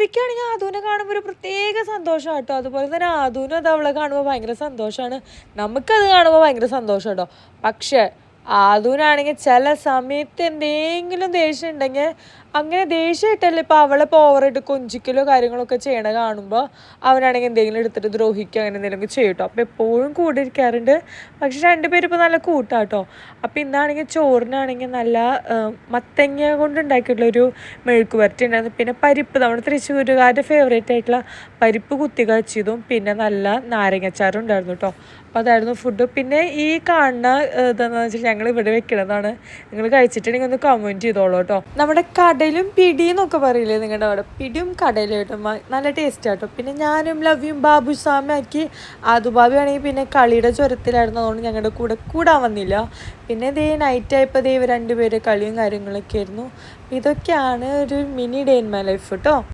റഫിക്കാണെങ്കിൽ ആദൂനെ കാണുമ്പോൾ ഒരു പ്രത്യേക സന്തോഷം കേട്ടോ. അതുപോലെ തന്നെ ആദൂനും അത് അവളെ കാണുമ്പോൾ ഭയങ്കര സന്തോഷമാണ്. നമുക്കത് കാണുമ്പോൾ ഭയങ്കര സന്തോഷം കേട്ടോ. പക്ഷേ ആദൂനാണെങ്കിൽ ചില സമയത്ത് എന്തെങ്കിലും ദേഷ്യം ഉണ്ടെങ്കിൽ അങ്ങനെ ദേഷ്യമായിട്ടല്ലേ ഇപ്പോൾ അവളെ ഓവറായിട്ട് കൊഞ്ചിക്കലോ കാര്യങ്ങളൊക്കെ ചെയ്യണ കാണുമ്പോൾ അവനാണെങ്കിൽ എന്തെങ്കിലും എടുത്തിട്ട് ദ്രോഹിക്കുക അങ്ങനെ എന്തെങ്കിലും ചെയ്യും കേട്ടോ. അപ്പോൾ എപ്പോഴും കൂടെ ഇരിക്കാറുണ്ട്. പക്ഷെ രണ്ടുപേരും ഇപ്പോൾ നല്ല കൂട്ടാട്ടോ. അപ്പോൾ ഇന്നാണെങ്കിൽ ചോറിനാണെങ്കിൽ നല്ല മത്തങ്ങ കൊണ്ട് ഉണ്ടാക്കിയിട്ടുള്ളൊരു മെഴുക്ക് വരട്ടി ഉണ്ടായിരുന്നു. പിന്നെ പരിപ്പ്, നമ്മുടെ തൃശ്ശൂരുകാരുടെ ഫേവറേറ്റ് ആയിട്ടുള്ള പരിപ്പ് കുത്തി കാച്ചിയതും പിന്നെ നല്ല നാരങ്ങച്ചാറും ഉണ്ടായിരുന്നു കേട്ടോ. അപ്പോൾ അതായിരുന്നു ഫുഡ്. പിന്നെ ഈ കാണുന്ന ഇതെന്ന് വെച്ചാൽ ഞങ്ങൾ ഇവിടെ വെക്കണതാണ്. നിങ്ങൾ കഴിച്ചിട്ടുണ്ടെങ്കിൽ ഒന്ന് കമൻറ്റ് ചെയ്തോളൂ കേട്ടോ. നമ്മുടെ കടലും പിടിയെന്നൊക്കെ പറയില്ലേ നിങ്ങളുടെ അവിടെ, പിടിയും കടലും കേട്ടോ, നല്ല ടേസ്റ്റ് ആട്ടോ. പിന്നെ ഞാനും ലവ്യും ബാബു സാമാക്കി. ആദുബാബി ആണെങ്കിൽ പിന്നെ കളിയുടെ ചുരത്തിലായിരുന്നു, അതുകൊണ്ട് ഞങ്ങളുടെ കൂടെ കൂടാൻ വന്നില്ല. പിന്നെ ഇതേ നൈറ്റ് ആയപ്പോൾ ഇവർ രണ്ടുപേരെ കളിയും കാര്യങ്ങളൊക്കെ ആയിരുന്നു. ഇതൊക്കെയാണ് ഒരു mini day in my life കേട്ടോ.